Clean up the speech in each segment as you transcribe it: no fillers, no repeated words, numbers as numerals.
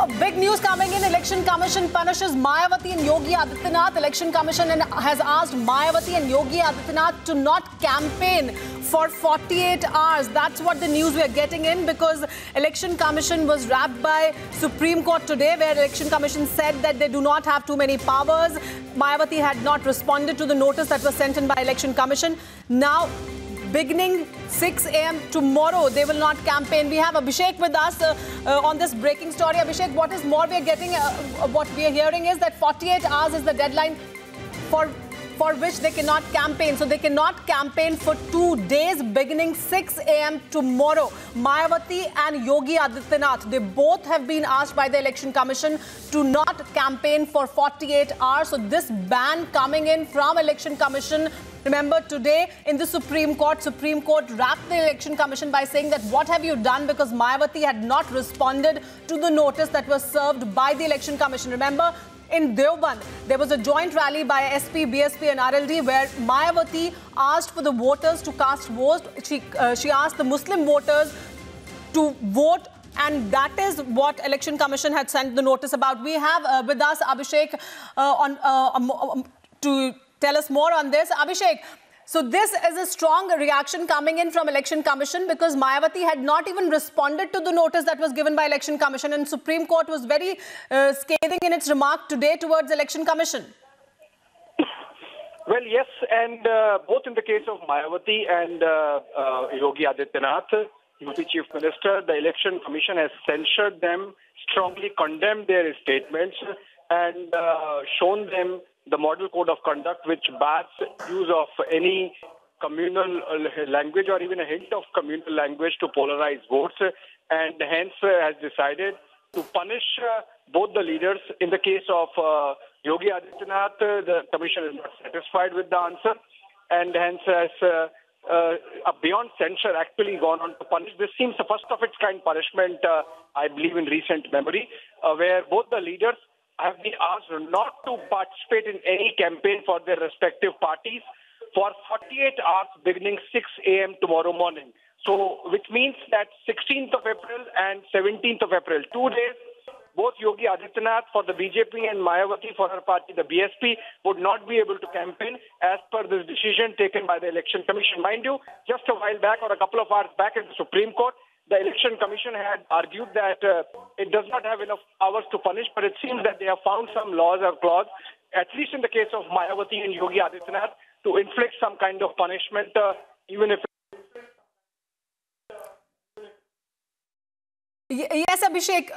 Big news coming in. Election Commission punishes Mayawati and Yogi Adityanath. Election Commission has asked Mayawati and Yogi Adityanath to not campaign for 48 hours. That's what the news we are getting in, because Election Commission was wrapped by Supreme Court today, where Election Commission said that they do not have too many powers. Mayawati had not responded to the notice that was sent in by Election Commission. Now, beginning 6 a.m. tomorrow, they will not campaign. We have Abhishek with us on this breaking story. Abhishek, what is more we are getting, what we are hearing is that 48 hours is the deadline for which they cannot campaign. So they cannot campaign for 2 days beginning 6 a.m. tomorrow. Mayawati and Yogi Adityanath, they both have been asked by the Election Commission to not campaign for 48 hours. So this ban coming in from Election Commission. Remember, today in the Supreme Court wrapped the Election Commission by saying that what have you done, because Mayawati had not responded to the notice that was served by the Election Commission. Remember, in Deoband, there was a joint rally by SP, BSP and RLD where Mayawati asked for the voters to cast votes. She asked the Muslim voters to vote, and that is what Election Commission had sent the notice about. We have with us Abhishek to tell us more on this. Abhishek, so this is a strong reaction coming in from Election Commission, because Mayawati had not even responded to the notice that was given by Election Commission, and Supreme Court was very scathing in its remark today towards Election Commission. Well, yes, and both in the case of Mayawati and Yogi Adityanath, UP Chief Minister, the Election Commission has censured them, strongly condemned their statements, and shown them the model code of conduct, which bars use of any communal language or even a hint of communal language to polarize votes, and hence has decided to punish both the leaders. In the case of Yogi Adityanath, the commission is not satisfied with the answer, and hence has beyond censure actually gone on to punish. This seems the first of its kind punishment, I believe, in recent memory, where both the leaders have been asked not to participate in any campaign for their respective parties for 48 hours beginning 6 a.m. tomorrow morning. So, which means that 16th of April and 17th of April, 2 days, both Yogi Adityanath for the BJP and Mayawati for her party, the BSP, would not be able to campaign as per this decision taken by the Election Commission. Mind you, just a while back or a couple of hours back in the Supreme Court, the Election Commission had argued that it does not have enough hours to punish, but it seems that they have found some laws or clause, at least in the case of Mayawati and Yogi Adityanath, to inflict some kind of punishment, even if... Yes, Abhishek.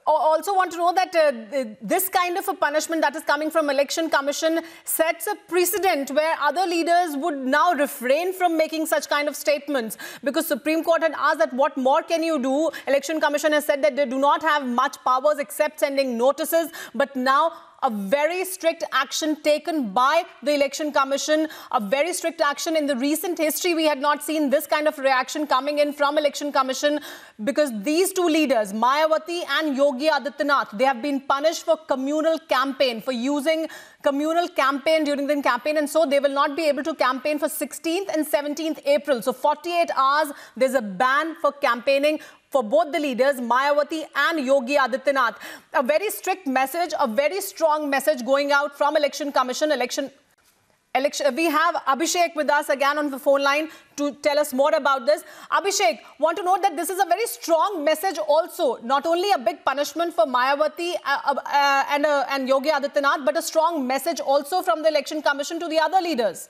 Also want to know that this kind of a punishment that is coming from Election Commission sets a precedent where other leaders would now refrain from making such kind of statements, because Supreme Court had asked that what more can you do. Election Commission has said that they do not have much powers except sending notices, but now a very strict action taken by the Election Commission, a very strict action. In the recent history, we had not seen this kind of reaction coming in from Election Commission, because these two leaders, Mayawati and Yogi Adityanath, they have been punished for communal campaign, for using communal campaign during the campaign, and so they will not be able to campaign for 16th and 17th April. So 48 hours, there's a ban for campaigning for both the leaders, Mayawati and Yogi Adityanath. A very strict message, a very strong message going out from Election Commission. We have Abhishek with us again on the phone line to tell us more about this. Abhishek, want to note that this is a very strong message also, not only a big punishment for Mayawati and Yogi Adityanath, but a strong message also from the Election Commission to the other leaders.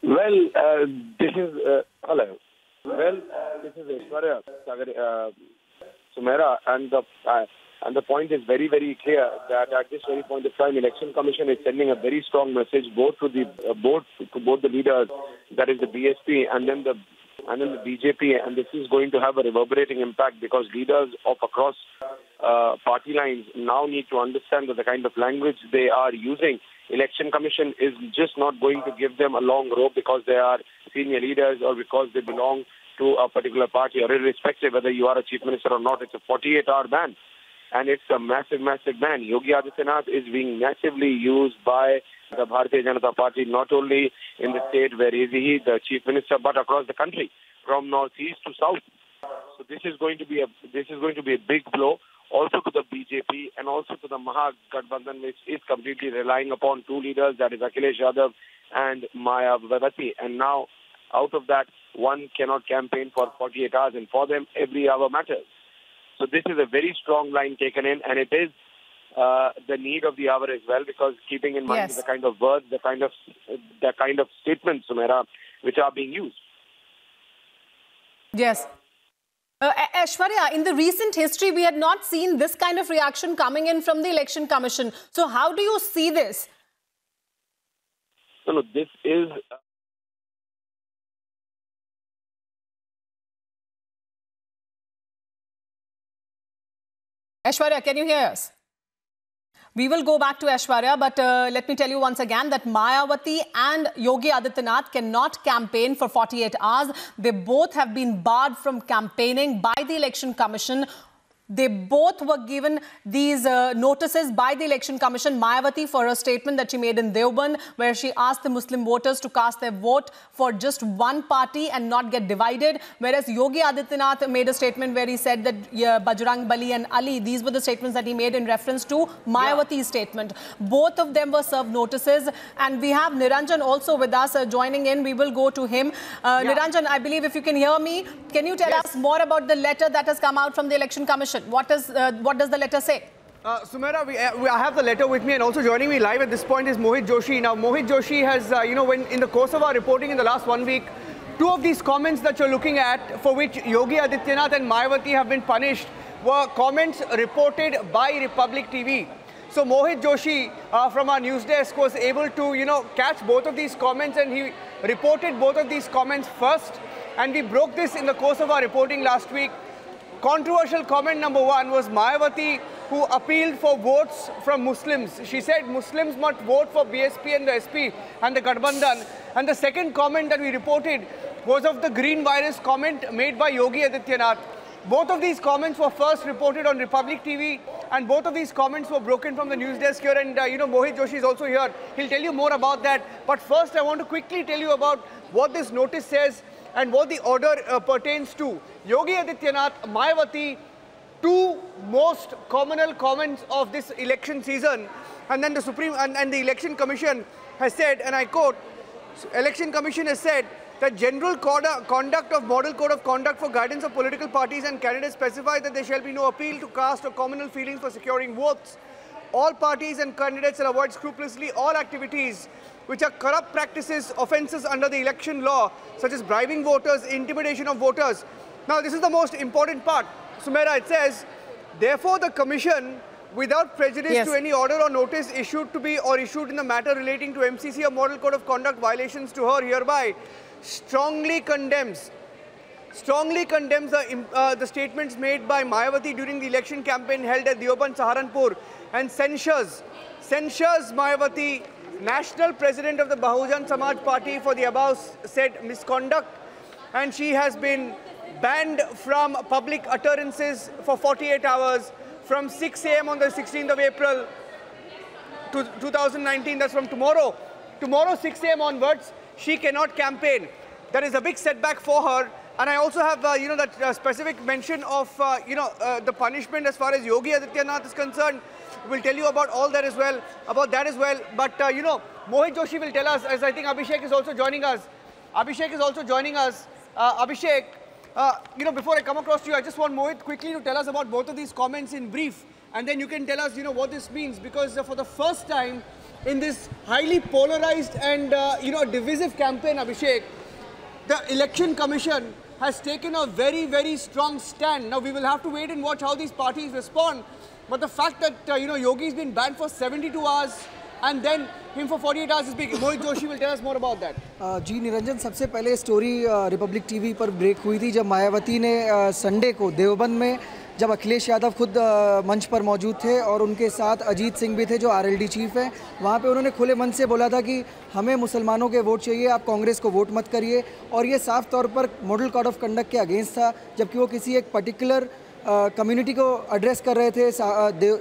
Well, this is hello. Well, this is Aishwarya Sumera, and the point is very, very clear that at this very point of time, Election Commission is sending a very strong message both to both the leaders, that is the BSP and then the BJP, and this is going to have a reverberating impact, because leaders of across party lines now need to understand that the kind of language they are using, Election Commission is just not going to give them a long rope because they are senior leaders or because they belong to a particular party, or irrespective whether you are a chief minister or not. It's a 48-hour ban, and it's a massive, massive ban. Yogi Adityanath is being massively used by the Bharatiya Janata Party, not only in the state where he is the chief minister, but across the country, from northeast to south. So this is going to be a big blow also to the BJP and also to the Mahagathbandhan, which is completely relying upon two leaders, that is Akhilesh Yadav and Mayawati. And now, out of that, one cannot campaign for 48 hours, and for them, every hour matters. So this is a very strong line taken in, and it is the need of the hour as well, because keeping in mind the kind of words, the kind of statements, Sumaira, which are being used. Yes. Aishwarya, in the recent history, we had not seen this kind of reaction coming in from the Election Commission. So how do you see this? No, this is... Aishwarya, can you hear us? We will go back to Aishwarya, but let me tell you once again that Mayawati and Yogi Adityanath cannot campaign for 48 hours. They both have been barred from campaigning by the Election Commission. They both were given these notices by the Election Commission. Mayawati for a statement that she made in Deoband, where she asked the Muslim voters to cast their vote for just one party and not get divided. Whereas Yogi Adityanath made a statement where he said that Bajrang Bali and Ali, these were the statements that he made in reference to Mayawati's statement. Both of them were served notices. And we have Niranjan also with us joining in. We will go to him. Niranjan, I believe if you can hear me, can you tell us more about the letter that has come out from the Election Commission? What does the letter say? Sumaira, I have the letter with me, and also joining me live at this point is Mohit Joshi. Now, Mohit Joshi has, when in the course of our reporting in the last 1 week, two of these comments that you're looking at, for which Yogi Adityanath and Mayawati have been punished, were comments reported by Republic TV. So Mohit Joshi from our news desk was able to, catch both of these comments, and he reported both of these comments first. And we broke this in the course of our reporting last week. Controversial comment number one was Mayawati, who appealed for votes from Muslims. She said Muslims must vote for BSP and the SP and the Gathbandhan. And the second comment that we reported was of the green virus comment made by Yogi Adityanath. Both of these comments were first reported on Republic TV, and both of these comments were broken from the news desk here. And, Mohit Joshi is also here. He'll tell you more about that. But first, I want to quickly tell you about what this notice says and what the order pertains to. Yogi Adityanath, Mayawati, two most communal comments of this election season. And then the Supreme and the Election Commission has said, and I quote, Election Commission has said that general conduct of Model Code of Conduct for guidance of political parties and candidates specify that there shall be no appeal to caste or communal feelings for securing votes. All parties and candidates shall avoid scrupulously all activities which are corrupt practices, offences under the election law, such as bribing voters, intimidation of voters. Now, this is the most important part. Sumaira, it says, therefore, the Commission, without prejudice to any order or notice issued to be or issued in the matter relating to MCC or Model Code of Conduct violations to her hereby, strongly condemns the statements made by Mayawati during the election campaign held at Deoband, Saharanpur, and censures Mayawati, National President of the Bahujan Samaj Party, for the above said misconduct, and she has been banned from public utterances for 48 hours from 6 a.m. on the 16th of April 2019. That's from tomorrow. Tomorrow, 6 a.m. onwards, she cannot campaign. That is a big setback for her. And I also have, that specific mention of, the punishment as far as Yogi Adityanath is concerned. We'll tell you about all that as well, But, Mohit Joshi will tell us, as I think Abhishek is also joining us. Abhishek, before I come across to you, I just want Mohit quickly to tell us about both of these comments in brief. And then you can tell us, what this means. Because for the first time in this highly polarized and, divisive campaign, Abhishek, the Election Commission has taken a very, very strong stand. Now, we will have to wait and watch how these parties respond. But the fact that, Yogi's been banned for 72 hours and then him for 48 hours is big. Mohit Joshi will tell us more about that. जी निरंजन, सबसे पहले story Republic TV पर break हुई थी जब मायावती ने Sunday को देवबंद में, जब अखिलेश यादव खुद मंच पर मौजूद थे और उनके साथ अजीत सिंह भी थे जो आरएलडी चीफ हैं, वहाँ पे उन्होंने खुले मन से बोला था कि हमें मुसलमानों के वोट चाहिए, आप कांग्रेस को वोट मत करिए। और ये साफ तौर पर मॉडल कोड ऑफ कंडक्ट के अगेंस्ट था, जबकि वो किसी एक पर्टिकुलर कम्युनिटी को एड्रेस कर रहे थे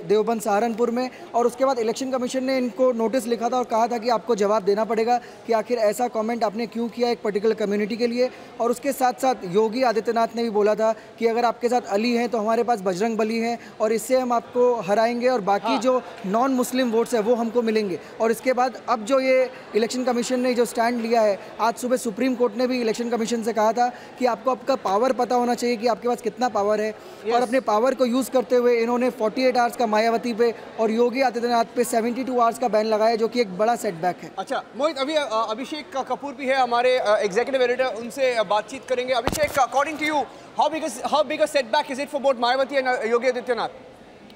देवबंद सहारनपुर में, और उसके बाद इलेक्शन कमीशन ने इनको नोटिस लिखा था और कहा था कि आपको जवाब देना पड़ेगा कि आखिर ऐसा कमेंट आपने क्यों किया एक पर्टिकुलर कम्युनिटी के लिए। और उसके साथ साथ योगी आदित्यनाथ ने भी बोला था कि अगर आपके साथ अली हैं तो हमारे पास बजरंग बली हैं और इससे हम आपको हराएंगे और बाकी जो नॉन मुस्लिम वोट्स है वो हमको मिलेंगे। और इसके बाद अब जो ये इलेक्शन कमीशन ने जो स्टैंड लिया है, आज सुबह सुप्रीम कोर्ट ने भी इलेक्शन कमीशन से कहा था कि आपको आपका पावर पता होना चाहिए कि आपके पास कितना पावर है, और अपने पावर को यूज़ करते हुए इन्होंने 48 आवर्स का मायावती पे और योगी आदित्यनाथ पे 72 आवर्स का बैन लगाया, जो कि एक बड़ा सेटबैक है। अच्छा मोहित, अभी अभिषेक कपूर भी है हमारे एग्जीक्यूटिव एडिटर, उनसे बातचीत करेंगे। Abhishek, according to you, how big a setback is it for both Mayawati and Yogi Adityanath?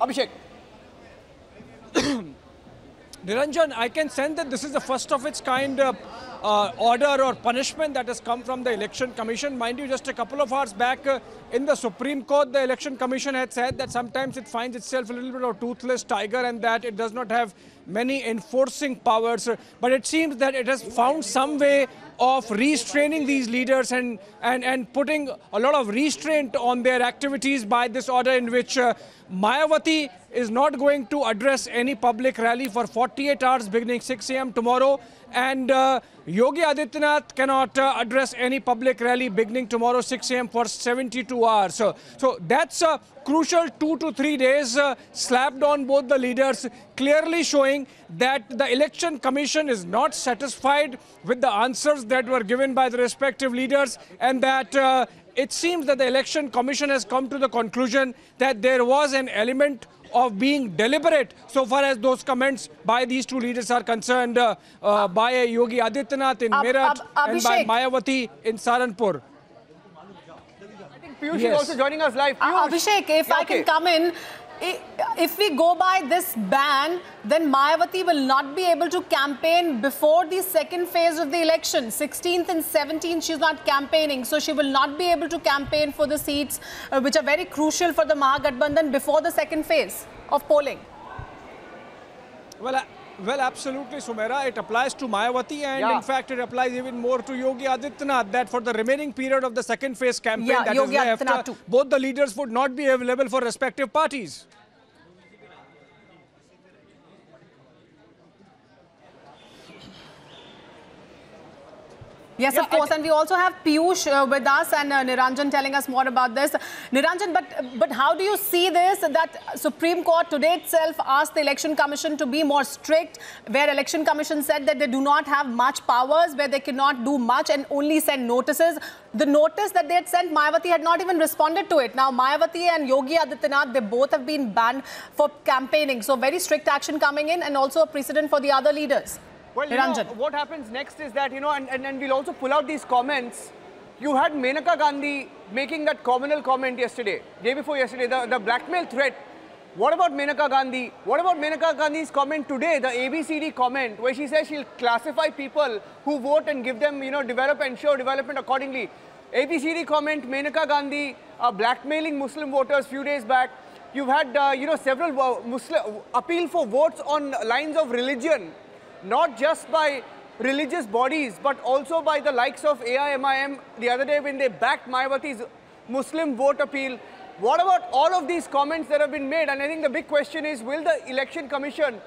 Abhishek. Niranjan, I can sense that this is the first of its kind order or punishment that has come from the Election Commission. Mind you, just a couple of hours back in the Supreme Court, the Election Commission had said that sometimes it finds itself a little bit of a toothless tiger and that it does not have many enforcing powers. But it seems that it has found some way of restraining these leaders and putting a lot of restraint on their activities by this order in which Mayawati is not going to address any public rally for 48 hours beginning 6 a.m. tomorrow, and Yogi Adityanath cannot address any public rally beginning tomorrow 6 a.m. for 72 hours. So that's a crucial 2 to 3 days slapped on both the leaders, clearly showing that the Election Commission is not satisfied with the answers that were given by the respective leaders, and that it seems that the Election Commission has come to the conclusion that there was an element of being deliberate so far as those comments by these two leaders are concerned, by Yogi Adityanath in Meerut and by Mayawati in Saharanpur. I think Piyush is also joining us live. Piyush. Abhishek, if I can come in, if we go by this ban, then Mayawati will not be able to campaign before the second phase of the election. 16th and 17th, she's not campaigning. So she will not be able to campaign for the seats which are very crucial for the Mahagathbandhan before the second phase of polling. Well, absolutely, Sumaira. It applies to Mayawati, and in fact, it applies even more to Yogi Adityanath, that for the remaining period of the second phase campaign that is left, both the leaders would not be available for respective parties. Yes, of course, and we also have Piyush with us and Niranjan telling us more about this. Niranjan, but how do you see this, that Supreme Court today itself asked the Election Commission to be more strict, where Election Commission said that they do not have much powers, where they cannot do much and only send notices. The notice that they had sent, Mayawati had not even responded to it. Now, Mayawati and Yogi Adityanath, they both have been banned for campaigning. So, very strict action coming in, and also a precedent for the other leaders. Well, you know, what happens next is that, you know, and we'll also pull out these comments. You had Menaka Gandhi making that communal comment yesterday, day before yesterday, the blackmail threat. What about Menaka Gandhi? What about Menaka Gandhi's comment today, the ABCD comment, where she says she'll classify people who vote and give them, you know, ensure development accordingly. ABCD comment, Menaka Gandhi blackmailing Muslim voters few days back. You've had, you know, several Muslim appeal for votes on lines of religion. Not just by religious bodies, but also by the likes of AIMIM the other day when they backed Mayawati's Muslim vote appeal. What about all of these comments that have been made? And I think the big question is, will the Election Commission,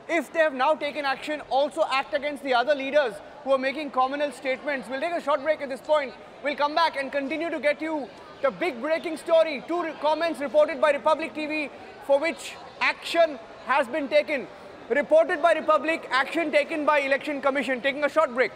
if they have now taken action, also act against the other leaders who are making communal statements? We'll take a short break at this point. We'll come back and continue to get you the big breaking story. Two comments reported by Republic TV for which action has been taken. Reported by Republic, action taken by Election Commission. Taking a short break.